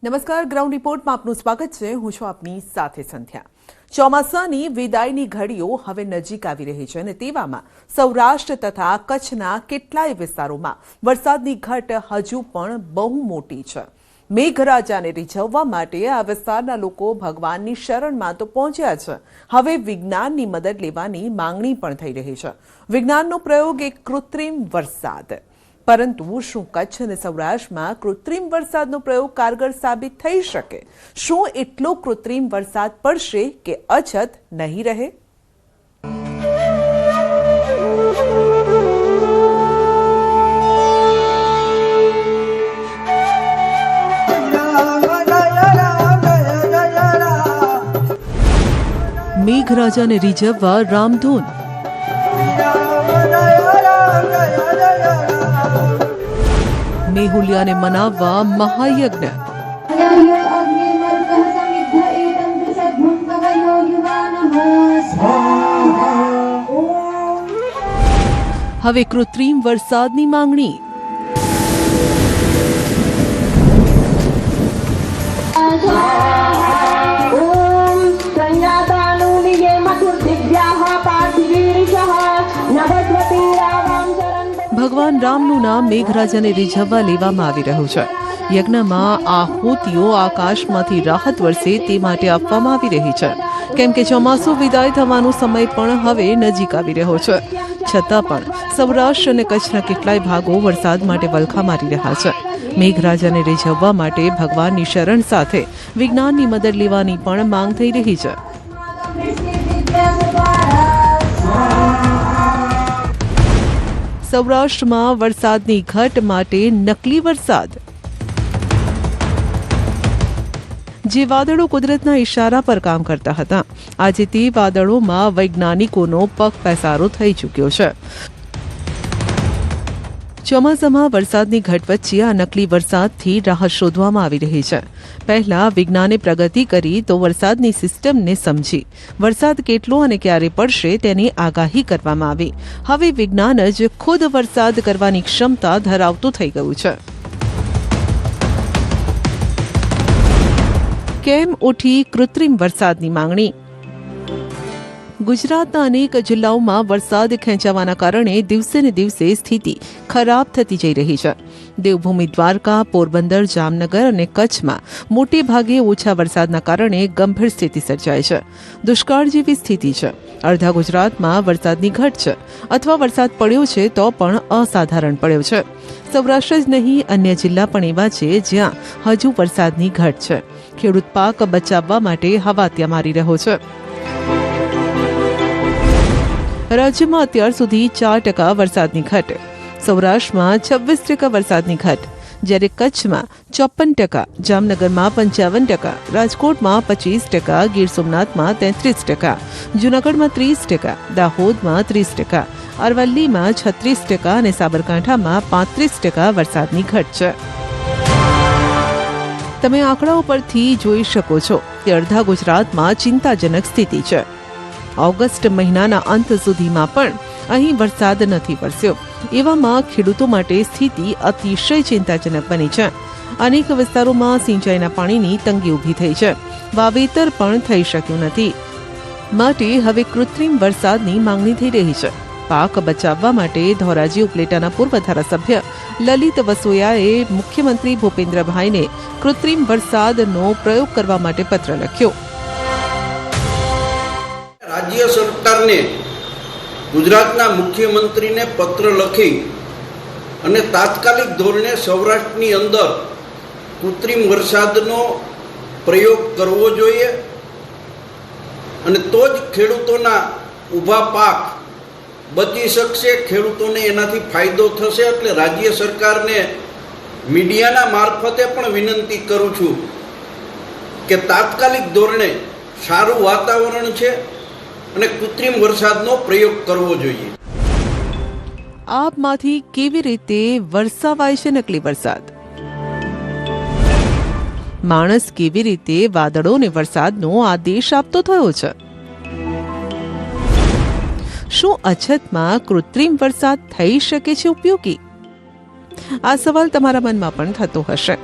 નમસ્કાર, ગ્રાઉન્ડ રિપોર્ટમાં આપનું સ્વાગત છે. હું છું આપની સાથે સંધ્યા. ચોમાસાની વિદાયની ઘડીઓ હવે નજીક આવી રહી છે અને તેવામાં સૌરાષ્ટ્ર તથા કચ્છના કેટલાય વિસ્તારોમાં વરસાદની ઘટ હજુ પણ બહુ મોટી છે. મેઘરાજાને રીઝવવા માટે આ વિસ્તારના લોકો ભગવાનની શરણમાં તો પહોંચ્યા છે. હવે વિજ્ઞાનની મદદ લેવાની માંગણી પણ થઈ રહી છે. વિજ્ઞાનનો પ્રયોગ એક કૃત્રિમ વરસાદ. પરંતુ શું કચ્છ અને સૌરાષ્ટ્રમાં કૃત્રિમ વરસાદનો પ્રયોગ કારગર સાબિત થઈ શકે? શું એટલો કૃત્રિમ વરસાદ પડશે કે અછત નહીં રહે? મેઘરાજાને રીઝવવા રામધૂન. મેહુલિયાને મનાવવા મહાયજ્ઞ. હવે કૃત્રિમ વરસાદની માંગણી. ભગવાન રામનું નામ મેઘરાજાને રીઝવવા લેવામાં આવી રહ્યું છે. યજ્ઞમાં આહુતિઓ આકાશમાંથી રાહત વરસે તે માટે આપવામાં આવી રહી છે, કેમ કે ચોમાસું વિદાય થવાનો સમય પણ હવે નજીક આવી રહ્યો છે. છતાં પણ સૌરાષ્ટ્ર અને કચ્છના કેટલાય ભાગો વરસાદ માટે વલખા મારી રહ્યા છે. મેઘરાજાને રીઝવવા માટે ભગવાનની શરણ સાથે વિજ્ઞાનની મદદ લેવાની પણ માંગ થઈ રહી છે. સૌરાષ્ટ્રમાં વરસાદની ઘટ માટે નકલી વરસાદ. જે વાદળો કુદરતના ઇશારા પર કામ કરતા હતા, આજે તે વાદળોમાં વૈજ્ઞાનિકોનો પગ પેસારો થઈ ચૂક્યો છે. ચોમાસામાં વરસાદની ઘટ વચ્ચે આ નકલી વરસાદથી રાહત શોધવામાં આવી રહી છે. પહેલા વિજ્ઞાને પ્રગતિ કરી તો વરસાદની સિસ્ટમને સમજી વરસાદ કેટલો અને ક્યારે પડશે તેની આગાહી કરવામાં આવી. હવે વિજ્ઞાન જ ખુદ વરસાદ કરવાની ક્ષમતા ધરાવતું થઈ ગયું છે. કેમ ઉઠી કૃત્રિમ વરસાદની માંગણી? ગુજરાતના અનેક જિલ્લાઓમાં વરસાદ ખેંચાવાના કારણે દિવસે ને દિવસે સ્થિતિ ખરાબ થતી જઈ રહી છે. દેવભૂમિ દ્વારકા, પોરબંદર, જામનગર અને કચ્છમાં મોટે ભાગે ઓછા વરસાદના કારણે ગંભીર સ્થિતિ સર્જાય છે. દુષ્કાળ જેવી સ્થિતિ છે. અડધા ગુજરાતમાં વરસાદની ઘટ છે, અથવા વરસાદ પડ્યો છે તો પણ અસાધારણ પડ્યો છે. સૌરાષ્ટ્ર જ નહીં, અન્ય જિલ્લા પણ એવા છે જ્યાં હજુ વરસાદની ઘટ છે. ખેડૂત પાક બચાવવા માટે હવાતિયા મારી રહ્યો છે. રાજ્યમાં અત્યાર સુધી 4% વરસાદની ઘટ, સૌરાષ્ટ્રમાં 26% વરસાદની ઘટ, જ્યારે કચ્છમાં 54%, જામનગરમાં 55%, રાજકોટમાં 25%, ગીર સોમનાથમાં 33%, જૂનાગઢમાં 30%, દાહોદમાં 30%, અરવલ્લીમાં 36% અને સાબરકાંઠામાં 35% વરસાદની ઘટ છે. તમે આંકડાઓ પરથી જોઈ શકો છો કે અડધા ગુજરાતમાં ચિંતાજનક સ્થિતિ છે. ઓગસ્ટ મહિનાના અંત સુધીમાં પણ અહીં વરસાદ નથી વરસ્યો. એવામાં ખેડૂતો માટે સ્થિતિ અતિશય ચિંતાજનક બની છે. અનેક વિસ્તારોમાં સિંચાઈના પાણીની તંગી ઊભી થઈ છે. વાવેતર પણ થઈ શક્યું નથી. માટે હવે કૃત્રિમ વરસાદની માંગણી થઈ રહી છે. પાક બચાવવા માટે ધોરાજી ઉપલેટાના પૂર્વ ધારાસભ્ય લલિત વસોયાએ મુખ્યમંત્રી ભૂપેન્દ્રભાઈને કૃત્રિમ વરસાદનો પ્રયોગ કરવા માટે પત્ર લખ્યો. રાજ્ય સરકારને ગુજરાતના મુખ્યમંત્રીને પત્ર લખી અને તાત્કાલિક ધોરણે સૌરાષ્ટ્રની અંદર કૃત્રિમ વરસાદનો પ્રયોગ કરવો જોઈએ, અને તો જ ખેડૂતોના ઊભા પાક બચી શકશે, ખેડૂતોને એનાથી ફાયદો થશે. એટલે રાજ્ય સરકારને મીડિયાના મારફતે પણ વિનંતી કરું છું કે તાત્કાલિક ધોરણે સારું વાતાવરણ છે અને કૃત્રિમ વરસાદનો પ્રયોગ કરવો જોઈએ. આપમાંથી કેવી રીતે વરસાવાય છે નકલી વરસાદ? માણસ કેવી રીતે વાદળોને વરસાદનો આદેશ આપતો થયો છે? શું અછતમાં કૃત્રિમ વરસાદ થઈ શકે છે ઉપયોગી? આ સવાલ તમારા મનમાં પણ થતો હશે.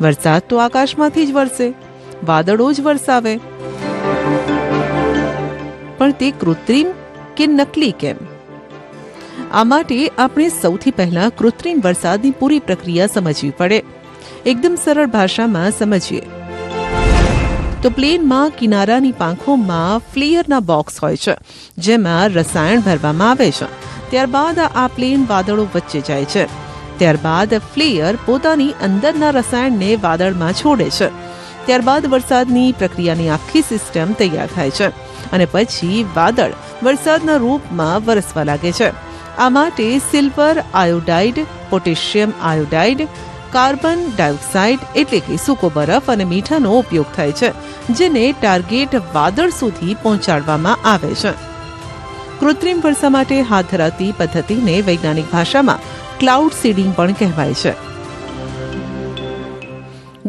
વરસાદ તો આકાશમાંથી જ વરસે, વાદળો જ વરસાવે, પણ તે કૃત્રિમ કે નકલી કેમ? આ માટે આપણે સૌથી પહેલા કૃત્રિમ વરસાદની પૂરી પ્રક્રિયા સમજવી પડે. એકદમ સરળ ભાષામાં સમજીએ તો પ્લેનમાં કિનારાની પાંખોમાં ફ્લેયરના બોક્સ હોય છે, જેમાં રસાયણ ભરવામાં આવે છે. ત્યારબાદ આ પ્લેન વાદળો વચ્ચે જાય છે. ત્યારબાદ ફ્લેયર પોતાની અંદરના રસાયણને વાદળમાં છોડે છે. ત્યારબાદ વરસાદની પ્રક્રિયાની આખી સિસ્ટમ તૈયાર થાય છે અને પછી વાદળ વરસાદના રૂપમાં વરસવા લાગે છે. આ માટે silver iodide, potassium iodide, carbon dioxide એટલે કે સૂકો બરફ અને મીઠાનો ઉપયોગ થાય છે, જેને ટાર્ગેટ વાદળ સુધી પહોંચાડવામાં આવે છે. કૃત્રિમ વર્ષા માટે હાથ ધરાતી પદ્ધતિને વૈજ્ઞાનિક ભાષામાં ક્લાઉડ સીડિંગ પણ કહેવાય છે.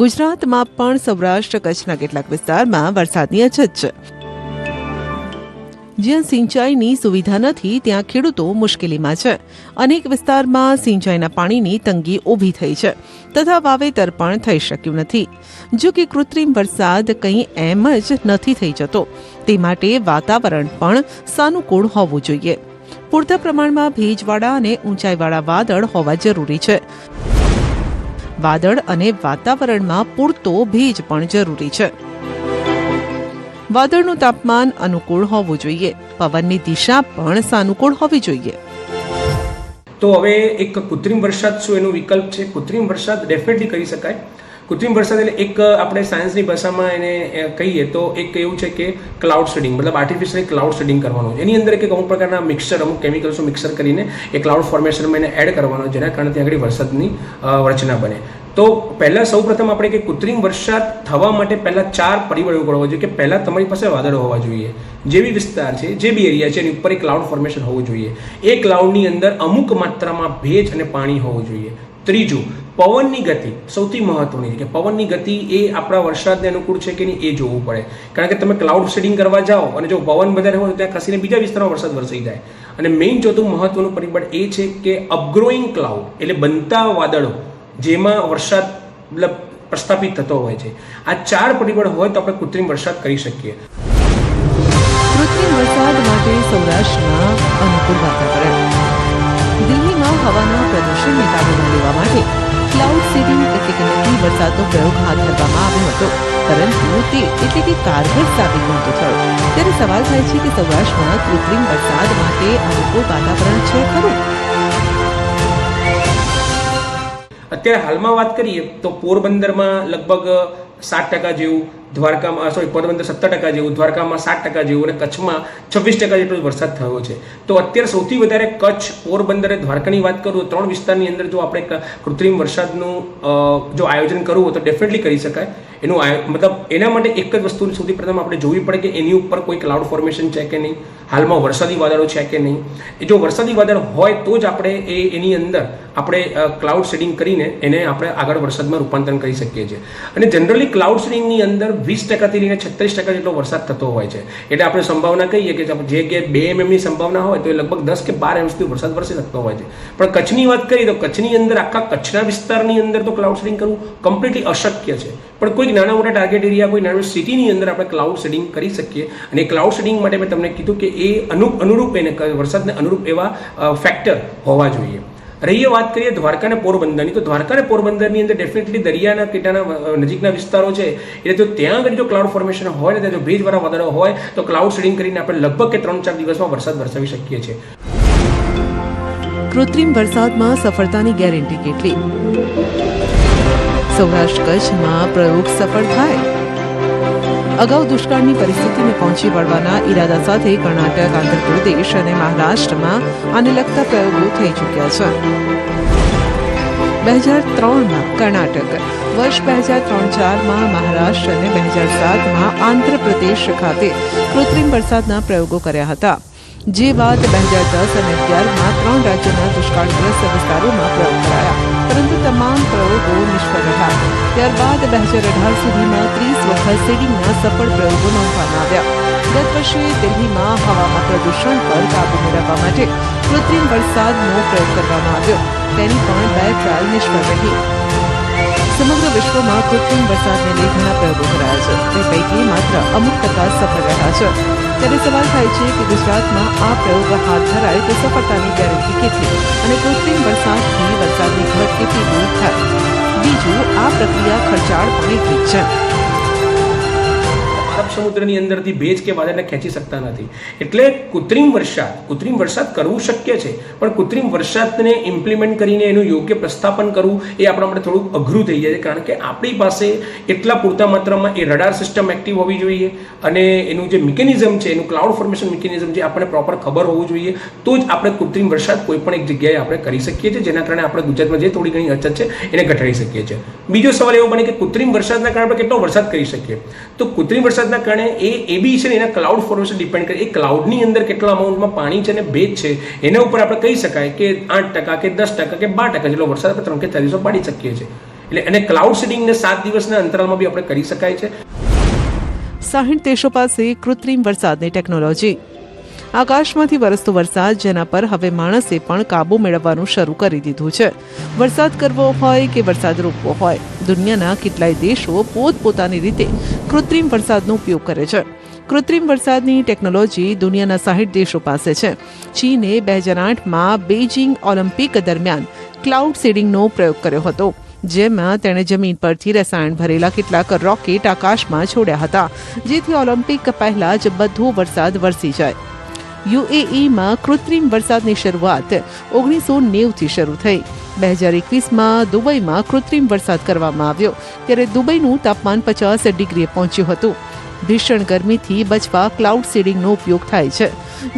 ગુજરાતમાં પણ સૌરાષ્ટ્ર કચ્છના કેટલાક વિસ્તારમાં વરસાદની અછત છે. જ્યાં સિંચાઈની સુવિધા નથી ત્યાં ખેડૂતો મુશ્કેલીમાં છે. અનેક વિસ્તારમાં સિંચાઈના પાણીની તંગી ઊભી થઈ છે તથા વાવેતર પણ થઈ શક્યું નથી. જો કે કૃત્રિમ વરસાદ કંઈ એમ જ નથી થઈ જતો. તે માટે વાતાવરણ પણ સાનુકૂળ હોવું જોઈએ. પૂરતા પ્રમાણમાં ભેજવાળા અને ઊંચાઈવાળા વાદળ હોવા જરૂરી છે. વાદળ અને વાતાવરણમાં પૂરતો ભેજ પણ જરૂરી છે. વાદળનું તાપમાન અનુકૂળ હોવું જોઈએ. પવનની દિશા પણ સાનુકૂળ હોવી જોઈએ. તો હવે એક કૃત્રિમ વરસાદ શું એનો વિકલ્પ છે? કૃત્રિમ વરસાદ ડેફિનેટલી કરી શકાય. કૃત્રિમ વરસાદ એટલે એક આપણે સાયન્સની ભાષામાં એને કહીએ તો એક એવું છે કે ક્લાઉડ સીડિંગ, મતલબ આર્ટિફિશિયલી ક્લાઉડ સીડિંગ કરવાનું. એની અંદર એક અમુક પ્રકારના મિક્સર, અમુક કેમિકલ્સનું મિક્સર કરીને એ ક્લાઉડ ફોર્મેશનમાં એને એડ કરવાનો, જેના કારણે ત્યાં આગળ વરસાદની રચના બને. તો પહેલાં સૌપ્રથમ આપણે કે કૃત્રિમ વરસાદ થવા માટે પહેલાં 4 પરિબળો હોવા જોઈએ. કે પહેલાં તમારી પાસે વાદળો હોવા જોઈએ. જે બી વિસ્તાર છે, જે બી એરિયા છે, એની ઉપર એક ક્લાઉડ ફોર્મેશન હોવું જોઈએ. એ ક્લાઉડની અંદર અમુક માત્રામાં ભેજ અને પાણી હોવું જોઈએ. ત્રીજું, પવનની ગતિ સૌથી મહત્વની છે. કે પવનની ગતિ એ આપણા વરસાદને અનુકૂળ છે કે નહીં એ જોવું પડે. કારણ કે તમે ક્લાઉડ સીડિંગ કરવા જાઓ અને જો પવન વધારે હોય તો ત્યાં ખસીને બીજા વિસ્તારમાં વરસાદ વરસી જાય. અને મેઇન ચોથું મહત્વનું પરિબળ એ છે કે અપગ્રોઈંગ ક્લાઉડ એટલે બનતા વાદળો, જેમાં વરસાદ મતલબ પ્રસ્થાપિત થતો હોય છે. આ 4 પરિબળ હોય તો આપણે કૃત્રિમ વરસાદ કરી શકીએ. કૃત્રિમ વરસાદ માટે સૌરાષ્ટ્રમાં અનુકૂળ વાતાવરણ. દિલ્હીમાં હવાના પ્રદૂષણને કાબૂમાં લેવા માટે ક્લાઉડ સીડિંગ એટલે કે નકલી વરસાદનો પ્રયોગ હાથ ધરવામાં આવ્યો હતો, પરંતુ તે એટલે કે કારગર સાબિત નહોતો થયો. ત્યારે સવાલ થાય છે કે સૌરાષ્ટ્રમાં કૃત્રિમ વરસાદ માટે અનુકૂળ વાતાવરણ છે ખરું? અત્યારે હાલમાં વાત કરીએ તો પોરબંદરમાં લગભગ 7% જેવું, દ્વારકામાં પોરબંદર 17% જેવું, દ્વારકામાં 7% જેવું અને કચ્છમાં 26% જેટલો વરસાદ થયો છે. તો અત્યારે સૌથી વધારે કચ્છ, પોરબંદર અને દ્વારકાની વાત કરું તો 3 વિસ્તારની અંદર જો આપણે કૃત્રિમ વરસાદનું જો આયોજન કરવું હોય તો ડેફિનેટલી કરી શકાય. એનું મતલબ એના માટે એક જ વસ્તુ સૌથી પ્રથમ આપણે જોવી પડે કે એની ઉપર કોઈ ક્લાઉડ ફોર્મેશન છે કે નહીં, હાલમાં વરસાદી વાદળો છે કે નહીં. જો વરસાદી વાદળ હોય તો જ આપણે એની અંદર આપણે ક્લાઉડ સીડિંગ કરીને એને આપણે આગળ વરસાદમાં રૂપાંતરણ કરી શકીએ છીએ. અને જનરલી ક્લાઉડ સીડિંગની અંદર 20%થી લઈને 36% જેટલો વરસાદ થતો હોય છે. એટલે આપણે સંભાવના કહીએ કે જે કે 2 mmની સંભાવના હોય તો એ લગભગ 10 કે 12 mm સુધી વરસાદ વરસી શકતો હોય છે. પણ કચ્છની વાત કરીએ તો કચ્છની અંદર આખા કચ્છના વિસ્તારની અંદર તો ક્લાઉડ સીડિંગ કરવું કમ્પ્લીટલી અશક્ય છે. પણ કોઈક નાના મોટા ટાર્ગેટ એરિયા, કોઈ નાની સિટીની અંદર આપણે ક્લાઉડ સીડિંગ કરી શકીએ. અને ક્લાઉડ સીડિંગ માટે મેં તમને કીધું કે એ અનુરૂપ એને વરસાદને અનુરૂપ એવા ફેક્ટર હોવા જોઈએ. રહીએ વાત કરીએ દ્વારકા અને પોરબંદરની, તો દ્વારકા અને પોરબંદરની અંદર ડેફિનેટલી દરિયાના કિનારાના નજીકના વિસ્તારો છે, એટલે તો ત્યાં આગળ જો ક્લાઉડ ફોર્મેશન હોય ને, ત્યાં જો ભેજવાળા વાદળો હોય તો ક્લાઉડ સીડિંગ કરીને આપણે લગભગ કે 3-4 દિવસમાં વરસાદ વરસાવી શકીએ છીએ. કૃત્રિમ વરસાદમાં સફળતાની ગેરંટી કેટલી? સૌરાષ્ટ્ર કચ્છમાં પ્રયોગ સફળ થાય? અગાઉ દુષ્કાળની પરિસ્થિતિને પહોંચી વળવાના ઈરાદા સાથે કર્ણાટક, આંધ્રપ્રદેશ અને મહારાષ્ટ્રમાં આને લગતા પ્રયોગો થઈ ચૂક્યા છે. 2003માં કર્ણાટક, વર્ષ 2003-4માં મહારાષ્ટ્ર અને 2007માં આંધ્રપ્રદેશ ખાતે કૃત્રિમ વરસાદના પ્રયોગો કર્યા હતા. જે બાદ 2010 અને 2011માં 3 રાજ્યોના દુષ્કાળગ્રસ્ત વિસ્તારોમાં પ્રયોગ કરાયા, પરંતુ તમામ પ્રયોગો નિષ્ફળ રહ્યા. ત્યારબાદ 2018 સુધીમાં 30 વખત સીડિંગના સફળ પ્રયોગો નોંધવામાં આવ્યા. ગત વર્ષે દિલ્હીમાં હવામાં પ્રદૂષણ પર કાબૂ મેળવવા માટે કૃત્રિમ વરસાદનો પ્રયોગ કરવામાં આવ્યો. તેની પણ 2 ટ્રાયલ નિષ્ફળ રહી. સમગ્ર વિશ્વમાં કૃત્રિમ વરસાદને લઈ ઘણા પ્રયોગો કરાયા છે, તે પૈકી માત્ર અમુક ટકા સફળ રહ્યા છે. ત્યારે સવાલ થાય છે કે ગુજરાતમાં આ પ્રયોગ હાથ ધરાય તો સફળતાની ગેરંટી કેટલી અને કૃત્રિમ વરસાદથી વરસાદની ઘટ કેટલી દૂર થાય. બીજું, આ પ્રક્રિયા ખર્ચાળ પણ એટલી જ છે. અરબ સમુદ્રની અંદરથી ભેજ કે વાદળને ખેંચી શકતા નથી. એટલે કૃત્રિમ વરસાદ કરવું શક્ય છે, પણ કૃત્રિમ વરસાદને ઇમ્પ્લિમેન્ટ કરીને એનું યોગ્ય પ્રસ્થાપન કરવું એ આપણા માટે થોડું અઘરું થઈ જાય છે. કારણ કે આપણી પાસે એટલા પૂરતા માત્રામાં એ રડાર સિસ્ટમ એક્ટિવ હોવી જોઈએ અને એનું જે મિકેનિઝમ છે, એનું ક્લાઉડ ફોર્મેશન મિકેનિઝમ છે, આપણને પ્રોપર ખબર હોવું જોઈએ. તો જ આપણે કૃત્રિમ વરસાદ કોઈ પણ એક જગ્યાએ આપણે કરી શકીએ છીએ, જેના કારણે આપણે ગુજરાતમાં જે થોડી ઘણી અછત છે એને ઘટાડી શકીએ છીએ. બીજો સવાલ એવો બને કે કૃત્રિમ વરસાદના કારણે આપણે કેટલો વરસાદ કરી શકીએ. તો કૃત્રિમ વરસાદના કારણે એ બી છે ને એના ક્લાઉડ ફોર્મેશન ડિપેન્ડ કરે. એ ક્લાઉડની અંદર કેટલા અમાઉન્ટમાં પાણી છે અને ભેજ છે એના ઉપર આપણે કહી શકાય કે 8% કે 10% કે 12% જેટલો વરસાદ આપણે 3 કે 4 દિવસો પાડી શકીએ છીએ. એટલે અને ક્લાઉડ સીડિંગને 7 દિવસના અંતરાલમાં બી આપણે કરી શકાય છે. 60 દેશો પાસે કૃત્રિમ વરસાદની ટેકનોલોજી. આકાશમાંથી વરસતો વરસાદ, જેના પર હવે માણસે પણ કાબુ મેળવવાનું શરૂ કરી દીધું છે. વરસાદ કરવો હોય કે વરસાદ રોકવો હોય, દુનિયાના કેટલાય દેશો પોતપોતાની રીતે કૃત્રિમ વરસાદનો ઉપયોગ કરે છે. કૃત્રિમ વરસાદની ટેકનોલોજી દુનિયાના 60 દેશો પાસે છે. ચીને 2008માં બેઇજિંગ ઓલિમ્પિક દરમિયાન ક્લાઉડ સીડિંગનો પ્રયોગ કર્યો હતો, જેમાં તેણે જમીન પરથી રસાયણ ભરેલા કેટલાક રોકેટ આકાશમાં છોડ્યા હતા, જેથી ઓલિમ્પિક પહેલા જ બધો વરસાદ વરસી જાય. યુએઈમાં કૃત્રિમ વરસાદની શરૂઆત 1990થી શરૂ થઈ. 2021માં દુબઈમાં કૃત્રિમ વરસાદ કરવામાં આવ્યો, ત્યારે દુબઈનું તાપમાન 50 ડિગ્રીએ પહોંચ્યું હતું. ભીષણ ગરમીથી બચવા ક્લાઉડ સીડિંગનો ઉપયોગ થાય છે.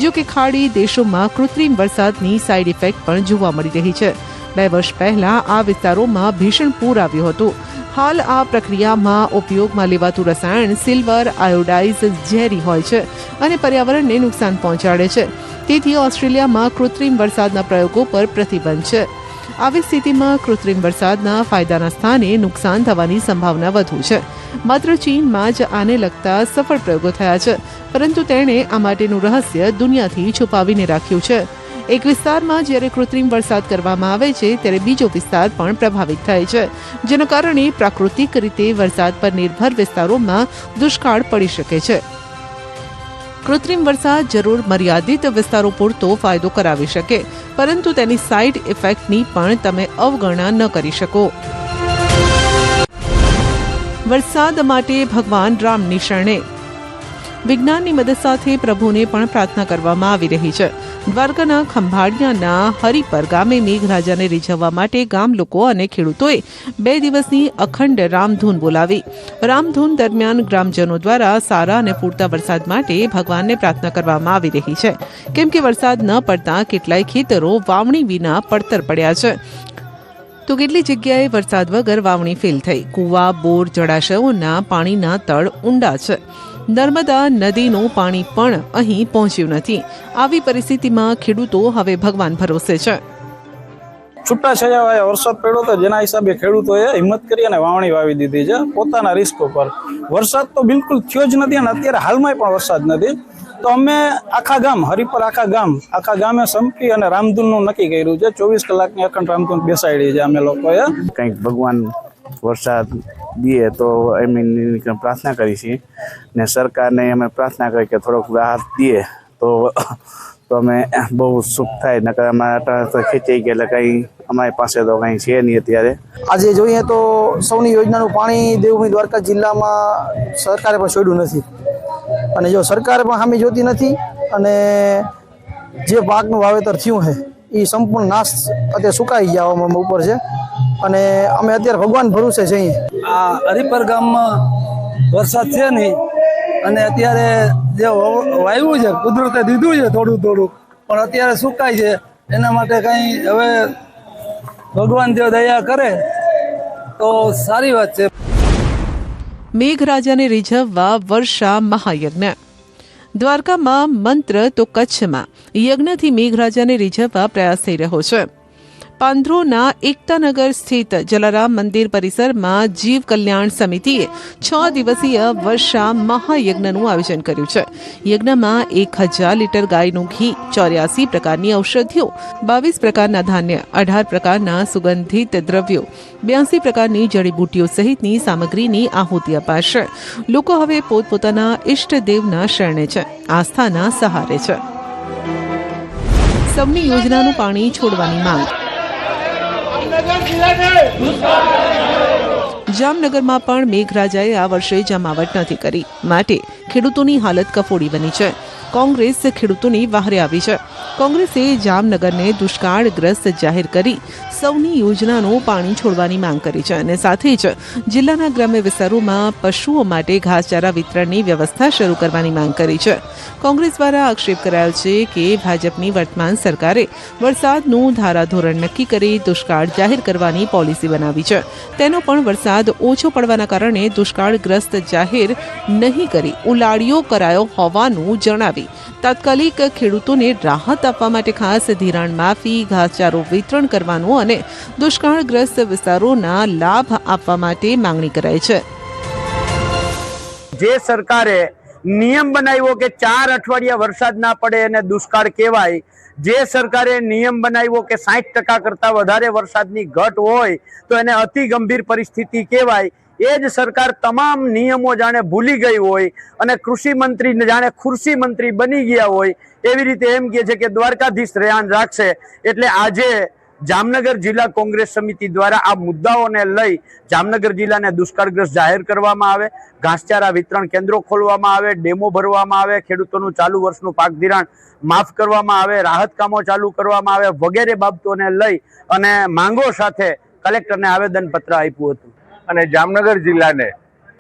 જો કે ખાડી દેશોમાં કૃત્રિમ વરસાદની સાઇડ ઇફેક્ટ પણ જોવા મળી રહી છે. 2 વર્ષ પહેલા આ વિસ્તારોમાં ભીષણ પૂર આવ્યું હતું. હાલ આ પ્રક્રિયામાં ઉપયોગમાં લેવાતું રસાયણ સિલ્વર આયોડાઇઝ ઝેરી હોય છે અને પર્યાવરણને નુકસાન પહોંચાડે છે. તેથી ઓસ્ટ્રેલિયામાં કૃત્રિમ વરસાદના પ્રયોગો પર પ્રતિબંધ છે. આવી સ્થિતિમાં કૃત્રિમ વરસાદના ફાયદાના સ્થાને નુકસાન થવાની સંભાવના વધુ છે. માત્ર ચીનમાં જ આને લગતા સફળ પ્રયોગો થયા છે, પરંતુ તેણે આ માટેનું રહસ્ય દુનિયાથી છુપાવીને રાખ્યું છે. એક વિસ્તારમાં જ્યારે કૃત્રિમ વરસાદ કરવામાં આવે છે, ત્યારે બીજો વિસ્તાર પણ પ્રભાવિત થાય છે, જેના કારણે પ્રાકૃતિક રીતે વરસાદ પર નિર્ભર વિસ્તારોમાં દુષ્કાળ પડી શકે છે. કૃત્રિમ વરસાદ જરૂર મર્યાદિત વિસ્તારો પૂરતો ફાયદો કરાવી શકે, પરંતુ તેની સાઇડ ઇફેક્ટની પણ તમે અવગણના ન કરી શકો. વરસાદ માટે ભગવાન રામની શરણે. વિજ્ઞાનની મદદ સાથે પ્રભુને પણ પ્રાર્થના કરવામાં આવી રહી છે. દ્વારકાના ખંભાળિયાના હરિપર ગામે મેઘરાજાને રીઝવવા માટે ગામ લોકો અને ખેડૂતોએ 2 દિવસની અખંડ રામધૂન બોલાવી. રામધૂન દરમિયાન ગ્રામજનો દ્વારા સારા અને પૂરતા વરસાદ માટે ભગવાનને પ્રાર્થના કરવામાં આવી રહી છે, કેમ કે વરસાદ ન પડતા કેટલાય ખેતરો વાવણી વિના પડતર પડ્યા છે. તો કેટલી જગ્યાએ વરસાદ વગર વાવણી ફેલ થઈ. કૂવા, બોર, જળાશયોના પાણીના તળ ઊંડા છે. નર્મદા નદીનું પાણી પણ અહીં પહોંચ્યું નથી. આવી પરિસ્થિતિમાં ખેડૂતો હવે ભગવાન ભરોસે છે. છૂટાછવાયા વરસાદ પડ્યો તો જેના હિસાબે ખેડૂતોએ હિંમત કરી અને વાવણી વાવી દીધી છે પોતાના રિસ્ક ઉપર. વરસાદ તો બિલકુલ થયો જ નથી અને અત્યારે હાલમાં પણ વરસાદ નથી. તો અમે આખા ગામ હરિપર આખા ગામે સંપી અને રામધૂનનું નક્કી કર્યું છે. 24 કલાકની અખંડ રામધૂન બેસાડી છે અમે લોકોએ. કંઈક ભગવાન વરસાદ દે તો એમની પ્રાર્થના કરી છીએ ને સરકારને અમે પ્રાર્થના કરી કે થોડોક રાહત દે તો અમે બહુ સુખ થાય. નકર અમારા તો ખેંચાઈ ગયા એટલે કંઈ અમારી પાસે તો કંઈ છે નહીં અત્યારે. આજે જોઈએ તો સૌની યોજનાનું પાણી દેવભૂમિ દ્વારકા જિલ્લામાં સરકારે પણ છોડ્યું નથી, અને જો સરકારે પણ સામે જોતી નથી અને જે પાકનું વાવેતર થયું છે એ સંપૂર્ણ નાશ અત્યારે સુકાઈ જવામાં ઉપર છે અને અમે અત્યારે ભગવાન ભરોસે છીએ. આ હરિપર ગામમાં વરસાદ છે નહીં અને અત્યારે જે વાવ્યું છે કુદરતે દીધું છે થોડું પણ અત્યારે સુકાય છે. એના માટે કંઈ હવે ભગવાન જો દયા કરે તો સારી વાત છે. મેઘરાજાને રીઝવવા વર્ષા મહાયજ્ઞ. દ્વારકામાં મંત્ર તો કચ્છમાં યજ્ઞથી મેઘરાજાને રીઝવવા પ્રયાસ થઈ રહ્યો છે. પાંધરોના એકતાનગર સ્થિત જલારામ મંદિર પરિસરમાં જીવ કલ્યાણ સમિતિએ 6 દિવસીય વર્ષા મહાયજ્ઞનું આયોજન કર્યું છે. યજ્ઞમાં 1000 લીટર ગાયનું ઘી, 84 પ્રકારની ઔષધિઓ, 22 પ્રકારના ધાન્ય, 18 પ્રકારના સુગંધિત દ્રવ્યો, 82 પ્રકારની જડીબુટ્ટીઓ સહિતની સામગ્રીની આહુતિ અપાશે. લોકો હવે પોતપોતાના ઇષ્ટદેવના શરણે છે, આસ્થાના સહારે છે. સૌની યોજનાનું પાણી છોડવાની માંગ. જામનગરમાં પણ મેઘરાજાએ આ વર્ષે જમાવટ નથી કરી, માટે ખેડૂતોની હાલત કફોડી બની છે. કોંગ્રેસ ખેડૂતોની વહારે આવી છે. કોંગ્રેસે જામનગરને દુષ્કાળગ્રસ્ત જાહેર કરી સૌની યોજનાનું પાણી છોડવાની માંગ કરી છે અને સાથે જ જિલ્લાના ગ્રામ્ય વિસ્તારોમાં પશુઓ માટે ઘાસચારા વિતરણની વ્યવસ્થા શરૂ કરવાની માંગ કરી છે. કોંગ્રેસ દ્વારા આક્ષેપ કરાયો છે કે ભાજપની વર્તમાન સરકારે વરસાદનું ધારાધોરણ નક્કી કરી દુષ્કાળ જાહેર કરવાની પોલિસી બનાવી છે. તેનો પણ વરસાદ ઓછો પડવાના કારણે દુષ્કાળગ્રસ્ત જાહેર નહીં કરી ઉલાળ્યો કરાયો હોવાનું જણાવી તાત્કાલિક ખેડૂતોને રાહત આપવા માટે ખાસ ધિરાણ માફી, ઘાસચારો વિતરણ કરવાનું અને દુષ્કાળગ્રસ્ત વિસ્તારોના લાભ આપવા માટે માંગણી કરાઈ છે. જે સરકારે નિયમ બનાવ્યો કે 4 અઠવાડિયા વરસાદ ના પડે એને દુષ્કાળ કહેવાય, જે સરકારે નિયમ બનાવ્યો કે 60% કરતા વધારે વરસાદની ઘટ હોય તો એને અતિ ગંભીર પરિસ્થિતિ કહેવાય, એ જ સરકાર તમામ નિયમો જાણે ભૂલી ગઈ હોય અને કૃષિ મંત્રી જાણે ખુરશી મંત્રી બની ગયા હોય એવી રીતે એમ કહે છે કે દ્વારકાધીશ ધ્યાન રાખશે. એટલે આજે જામનગર જિલ્લા કોંગ્રેસ સમિતિ દ્વારા આ મુદ્દાઓને લઈ જામનગર જિલ્લાને દુષ્કાળગ્રસ્ત જાહેર કરવામાં આવે, ઘાસચારા વિતરણ કેન્દ્રો ખોલવામાં આવે, ડેમો ભરવામાં આવે, ખેડૂતોનું ચાલુ વર્ષનું પાક ધિરાણ માફ કરવામાં આવે, રાહત કામો ચાલુ કરવામાં આવે વગેરે બાબતોને લઈ અને માંગો સાથે કલેક્ટરને આવેદનપત્ર આપ્યું હતું. અને જામનગર જિલ્લાને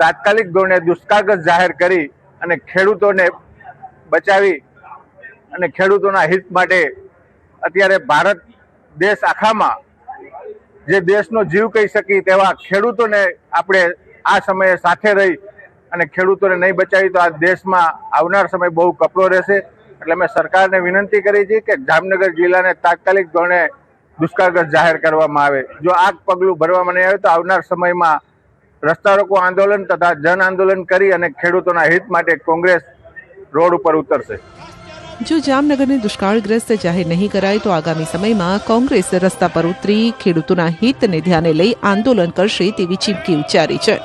તાત્કાલિક ધોરણે દુષ્કાળગ્રસ્ત જાહેર કરી અને ખેડૂતોને બચાવી અને ખેડૂતોના હિત માટે અત્યારે ભારત દેશ આખામાં જે દેશનો જીવ કહી શકી તેવા ખેડૂતોને આપણે આ સમયે સાથે રહી અને ખેડૂતોને નહીં બચાવી તો આ દેશમાં આવનાર સમય બહુ કપરો રહેશે. એટલે અમે સરકારને વિનંતી કરી છે કે જામનગર જિલ્લાને તાત્કાલિક ધોરણે દુષ્કાળગ્રસ્ત જાહેર કરવામાં આવે. જો આ પગલું ભરવામાં નહીં આવે તો આવનાર સમયમાં રસ્તા રોકો આંદોલન તથા જન આંદોલન કરી અને ખેડૂતોના હિત માટે કોંગ્રેસ રોડ ઉપર ઉતરશે. જો જામનગરને દુષ્કાળગ્રસ્ત જાહેર નહીં કરાય તો આગામી સમયમાં કોંગ્રેસ રસ્તા પર ઉતરી ખેડૂતોના હિતને ધ્યાને લઈ આંદોલન કરશે તેવી ચીમકી ઉચ્ચારી છે.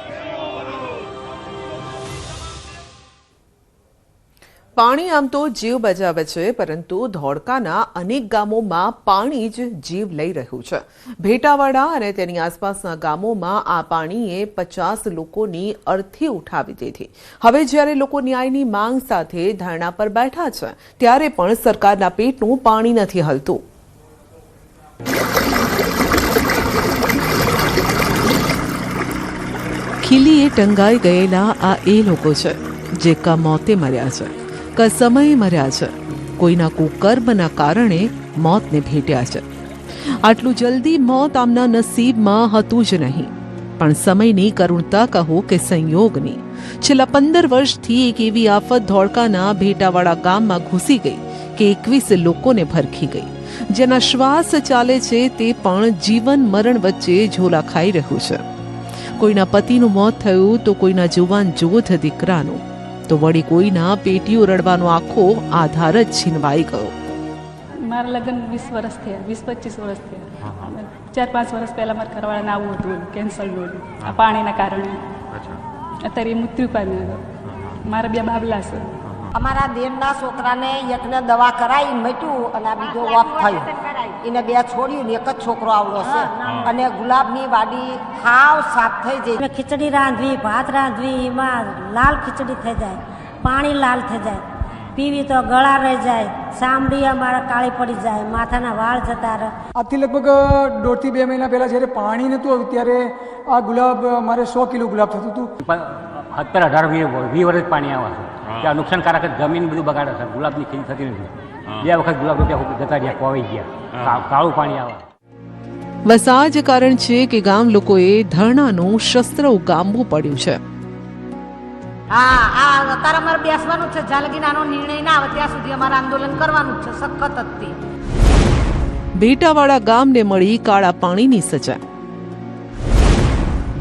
પાણી આમ તો જીવ બચાવે છે, પરંતુ ધોળકાના અનેક ગામોમાં પાણી જ જીવ લઈ રહ્યું છે. ભેટાવાડા અને તેની આસપાસના ગામોમાં આ પાણીએ 50 લોકોની અર્થી ઉઠાવી દીધી. હવે જ્યારે લોકો ન્યાયની માંગ સાથે ધરણા પર બેઠા છે, ત્યારે પણ સરકારના પેટનું પાણી નથી હલતું. ખીલીએ ટંગાઈ ગયેલા આ એ લોકો છે જે કમોતે મર્યા છે, સમયે મર્યા છે, કોઈના કુકર્મના કારણે મોતને ભેટ્યા છે. આટલું જલ્દી મોત આમના નસીબમાં હતું જ નહીં, પણ સમયની કરુણતા કહો કે સંયોગની. છેલ્લા 15 વર્ષથી એક એવી આફત ધોળકાના ભેટાવાડા ગામમાં ઘૂસી ગઈ કે 21 લોકોને ભરખી ગઈ. જેના શ્વાસ ચાલે છે તે પણ જીવન મરણ વચ્ચે ઝોલા ખાઈ રહ્યું છે. કોઈના પતિનું મોત થયું તો કોઈના જુવાન જોધ દીકરાનું, તો વળી કોઈના પેટીઓ રડવાનો આખો આધાર જ છીનવાઈ ગયો. મારા લગ્ન 20 વર્ષ થયા, 20-25 વર્ષ થયા. 4-5 વર્ષ પહેલાં મારા ઘરવાળાને આવું હતું, કેન્સરનું આ પાણીના કારણે. અત્યારે એ મૃત્યુ પામ્યા. મારા 2 બાબલા છે. અમારા દેરના છોકરાને એકને દવા કરાવી મટ્યું અને આ બીજો ઓફ થયું. એને 2 છોડ્યું ને એક જ છોકરો આવડો છે અને ગુલાબની વાડી હાવ સાફ થઈ જાય. ખીચડી રાંધવી, ભાત રાંધવી, એમાં લાલ ખીચડી થઈ જાય, પાણી લાલ થઈ જાય, પીવી તો ગળા રહી જાય, સાંભળી અમારા કાળી પડી જાય, માથાના વાળ જતા રહે. આજથી લગભગ 1.5 થી 2 મહિના પહેલાં જ્યારે પાણી નહોતું આવ્યું ત્યારે આ ગુલાબ મારે 100 કિલો ગુલાબ થતું હતું. અત્યારે 18-20 વર્ષ પાણી આવે છે ત્યાં નુકસાનકારક જમીન બધું બગાડે છે. ગુલાબની ખેતી થતી નથી. 2 વખત ગુલાબ જતા રહ્યા, કોવાઈ ગયા, કાળું પાણી આવે. બસ આ જ કારણ છે કે ગામ લોકોએ ધરણાનું શસ્ત્ર ઉગામવું પડ્યું છે. હા, આ અત્યારે અમારે બેસવાનું છે. જ્યાં લગી આનો નિર્ણય ના આવે ત્યાં સુધી અમારે આંદોલન કરવાનું છે, સખત જ. ભેટાવાડા ગામને મળી કાળા પાણીની સજા.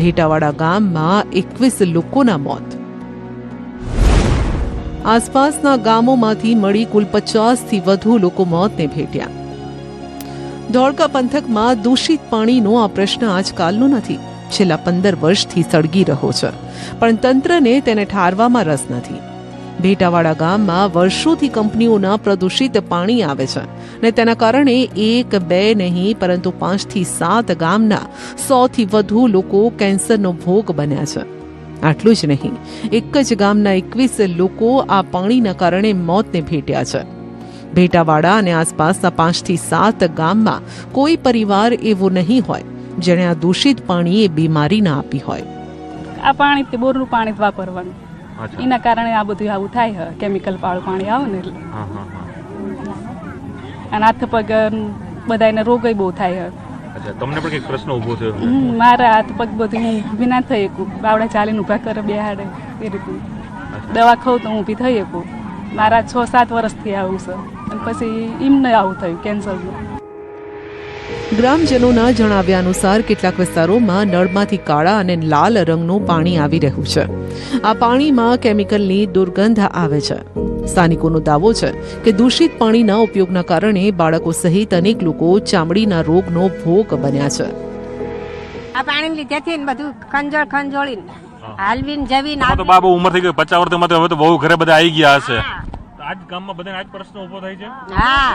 ભેટાવાડા ગામમાં 21 લોકોના મોત. આસપાસના ગામોમાંથી મળી કુલ 50થી વધુ લોકો મોતને ભેટ્યા. ધોળકા પંથકમાં દૂષિત પાણીનો આ પ્રશ્ન આજકાલનો નથી. છેલ્લા 15 વર્ષથી સળગી રહ્યો છે, પણ તંત્રને તેને ઠારવામાં રસ નથી. ભેટાવાડા ગામમાં વર્ષોથી કંપનીઓના પ્રદૂષિત પાણી આવે છે ને તેના કારણે 1, 2 નહીં પરંતુ 5 થી 7 ગામના 100થી વધુ લોકો કેન્સરનો ભોગ બન્યા છે. આટલું જ નહીં, એક જ ગામના 21 લોકો આ પાણીના કારણે મોતને ભેટ્યા છે. ભેટાવાડા અને આસપાસના 5 થી 7 ગામમાં કોઈ પરિવાર એવો નહીં હોય જેણે આ દૂષિત પાણી એ બીમારી ના આપી હોય. આ પાણી તે બોરનું પાણી જ વાપરવાનું, એના કારણે આ બધું આવું થાય. કેમિકલ વાળું પાણી આવે ને એટલે અને હાથ પગ બધાને રોગ બહુ થાય. તમને પણ કઈક પ્રશ્ન ઉભો થયો? મારા હાથ પગ બધું હું ઊભી ના થઈ શકું. બાવડા ચાલીને ઊભા કરે બેહાડે એ રીતનું. દવા ખાઉં તો હું ઊભી થઈ શકું. મારા 6-7 વર્ષથી આવું છે અને પછી એમને આવું થયું કેન્સરનું. ગ્રામજનોના જણાવ્યા અનુસાર કેટલાક વિસ્તારોમાં નળમાંથી કાળા અને લાલ રંગનું પાણી આવી રહ્યું છે. આ પાણીમાં કેમિકલની દુર્ગંધ આવે છે. સ્થાનિકોનો દાવો છે કે દૂષિત પાણીના ઉપયોગના કારણે બાળકો સહિત અનેક લોકો ચામડીના રોગનો ભોગ બન્યા છે. આ પાણી લીધેથી બધું ખંજોળીને હાલવીને જવીને તો બાબુ ઉંમર થઈ ગઈ 50 વર્ષથી હવે તો બહુ ઘરે બધા આવી ગયા હશે. આજ ગામમાં બધાને આજ પ્રશ્ન ઉભો થાય છે. હા,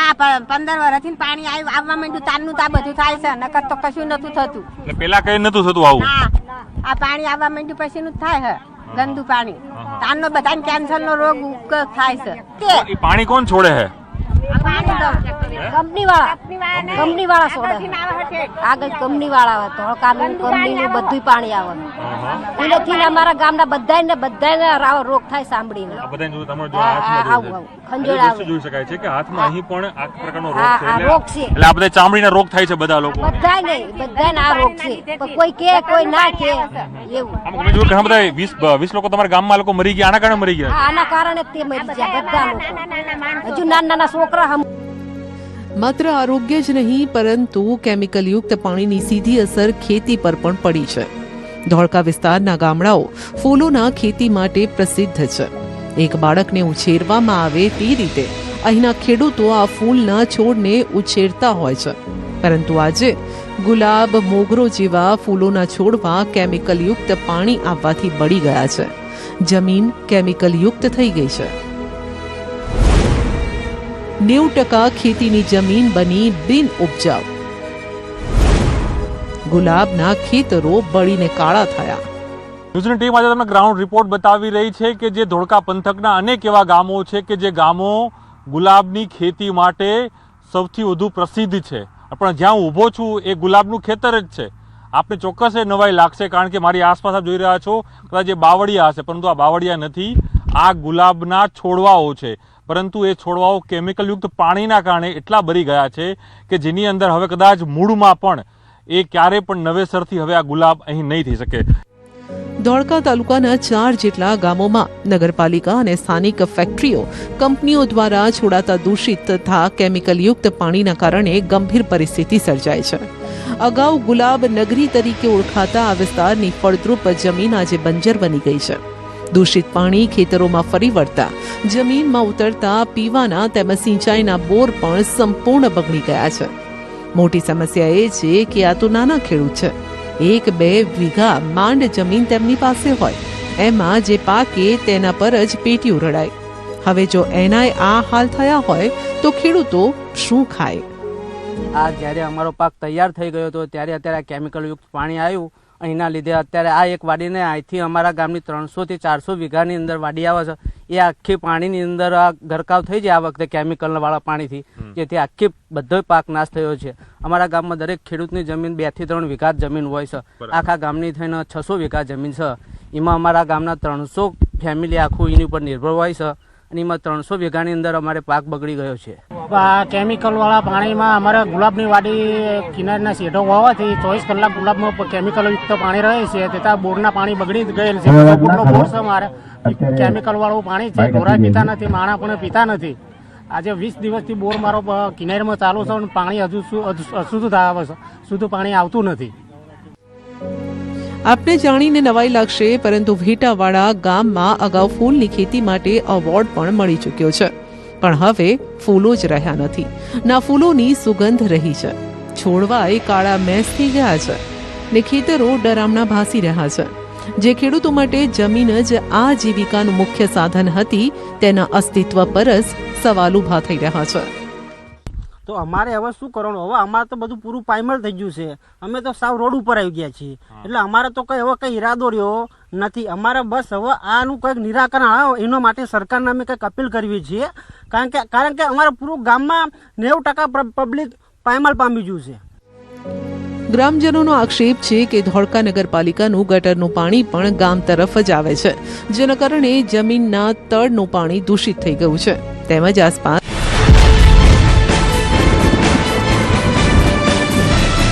આ 15 વર્ષથી પાણી આવવા માંડ્યું તારનું તા બધું થાય છે, નકર તો કશું નતું થતું. એટલે પેલા કઈ નતું થતું આવું? આ પાણી આવવા માંડ્યું પછી નું થાય છે ગંદુ પાણી. તારનો બધાને કેન્સરનો રોગ થાય છે. એ પાણી કોણ છોડે છે? કંપની વાળા છોડે. આગળ કંપની વાળા ધોળકાનું કંપનીનું બધું પાણી આવે. એનાથી અમારા ગામના બધાને રોગ થાય સાંભળીને. જોઈ શકાય છે કે હાથમાં અહીં પણ આ પ્રકારનો રોગ છે. એટલે આ બધા ચામડીના રોગ થાય છે બધા લોકો. બધાને આ રોગ છે. કોઈ કે કોઈ ના કે એવું. ઘણા બધા 20 લોકો તમારા ગામમાં લોકો મરી ગયા. આના કારણે મરી ગયા? આના કારણે તે મરી ગયા બધા લોકો. હજુ નાના છોકરા. માત્ર આરોગ્ય જ નહીં પરંતુ કેમિકલયુક્ત પાણીની સીધી અસર ખેતી પર પણ પડી છે. ધોળકા વિસ્તારના ગામડાઓ ફૂલોના ખેતી માટે પ્રસિદ્ધ છે. એક બાળકને ઉછેરવામાં આવે તે રીતે અહીંના ખેડૂતો આ ફૂલના છોડને ઉછેરતા હોય છે. પરંતુ આજે ગુલાબ, મોગરો જેવા ફૂલોના છોડમાં કેમિકલયુક્ત પાણી આવવાથી બળી ગયા છે. જમીન કેમિકલયુક્ત થઈ ગઈ છે. 90% ખેતીની જમીન બની બિન ઉપજાઉ. ગુલાબના ખેતરો બળીને કાળા થયા. ન્યૂઝની ટીમ આજે તમને ગ્રાઉન્ડ રિપોર્ટ બતાવી રહી છે કે જે ધોળકા પંથકના અનેક એવા ગામો છે કે જે ગામો ગુલાબની ખેતી માટે સૌથી વધુ પ્રસિદ્ધ છે. પણ જ્યાં હું ઊભો છું એ ગુલાબનું ખેતર જ છે. આપને ચોક્કસ એ નવાઈ લાગશે કારણ કે મારી આસપાસ આપ જોઈ રહ્યા છો કદાચ એ બાવળિયા હશે, પરંતુ આ બાવળિયા નથી, આ ગુલાબના છોડવાઓ છે. પરંતુ એ છોડવાઓ કેમિકલયુક્ત પાણીના કારણે એટલા બળી ગયા છે કે જેની અંદર હવે કદાચ મૂળમાં પણ એ ક્યારે પણ નવેસરથી હવે આ ગુલાબ અહીં નહીં થઈ શકે. ધોળકા તાલુકાના 4 જેટલા ગામોમાં નગરપાલિકા અને સ્થાનિક ફેક્ટરીઓ, કંપનીઓ દ્વારા છોડાતા દૂષિત તથા કેમિકલયુક્ત પાણીના કારણે ગંભીર પરિસ્થિતિ સર્જાય છે. અગાઉ ગુલાબ નગરી તરીકે ઓળખાતા આ વિસ્તારની ફળદ્રુપ જમીન આજે બંજર બની ગઈ છે. દૂષિત પાણી ખેતરોમાં ફરી વળતા જમીનમાં ઉતરતા પીવાના તેમજ સિંચાઈના બોર પણ સંપૂર્ણ બગડી ગયા છે. મોટી સમસ્યા એ છે કે આ તો નાના ખેડૂત છે. 1-2 વીઘા માંડ જમીન તેમની પાસે હોય, એમાં જે પાકે તેના પર જ પેટીયું રડાય. હવે જો એનાય આ હાલ થયા હોય તો ખેડૂતો શું ખાય? આ જ્યારે અમારો પાક તૈયાર થઈ ગયો હતો ત્યારે અત્યારે કેમિકલયુક્ત પાણી આવ્યું. અહીંના લીધે અત્યારે આ એક વાડીને અહીંથી અમારા ગામની 300 થી 400 વીઘાની અંદર વાડી આવે છે. એ આખી પાણીની અંદર આ ગરકાવ થઈ જાય આ વખતે કેમિકલવાળા પાણીથી, જેથી આખી બધો પાક નાશ થયો છે. અમારા ગામમાં દરેક ખેડૂતની જમીન 2 થી 3 વીઘા જમીન હોય છે. આખા ગામની થઈને 600 વીઘા જમીન છે. એમાં અમારા ગામના 300 ફેમિલી આખું એની ઉપર નિર્ભર હોય છે અને એમાં 300 વીઘાની અંદર અમારે પાક બગડી ગયો છે. આ કેમિકલવાળા પાણીમાં અમારે ગુલાબની વાડી કિનારના શેઢો હોવાથી 24 કલાક ગુલાબમાં કેમિકલયુક્ત પાણી રહે છે. તથા બોરના પાણી બગડી ગયેલ છે. બોર છે અમારે કેમિકલવાળું પાણી છે. ઢોરા પીતા નથી, માણા પણ પીતા નથી. આજે 20 દિવસથી બોર મારો કિનારીમાં ચાલુ છે અને પાણી હજુ અશુદ્ધ આવે છે, શુદ્ધ પાણી આવતું નથી. આપને જાણીને નવાઈ લાગશે, પરંતુ ભેટાવાડા ગામમાં અગાઉ ફૂલની ખેતી માટે એવોર્ડ પણ મળી ચૂક્યો છે, પણ હવે ફૂલો જ રહ્યા નથી. ના ફૂલોની સુગંધ રહી છે, છોડવાએ કાળા મેસ થઈ ગયા છે ને ખેતરો ડરામણા ભાસી રહ્યા છે. જે ખેડૂતો માટે જમીન જ આજીવિકાનું મુખ્ય સાધન હતી, તેના અસ્તિત્વ પર જ સવાલ ઊભા થઈ રહ્યા છે. તો અમારે હવે શું કરવાનું? હવે અમારે તો બધું પૂરું પાયમલ થઈ ગયું છે, અમે તો સાવ રોડ ઉપર આવી ગયા છીએ. એટલે અમારે તો કઈ હવે કઈ ઈરાદો રહ્યો નથી. અમારે બસ હવે આનું કંઈક નિરાકરણ આવે એના માટે સરકારને અમે કંઈક અપીલ કરવી છીએ, કારણ કે અમારા પૂરું ગામમાં 90% પબ્લિક પાયમલ પામી ગયું છે. ગ્રામજનોનો આક્ષેપ છે કે ધોળકા નગરપાલિકાનું ગટરનું પાણી પણ ગામ તરફ જ આવે છે, જેના કારણે જમીનના તળનું પાણી દૂષિત થઈ ગયું છે. તેમજ આસપાસ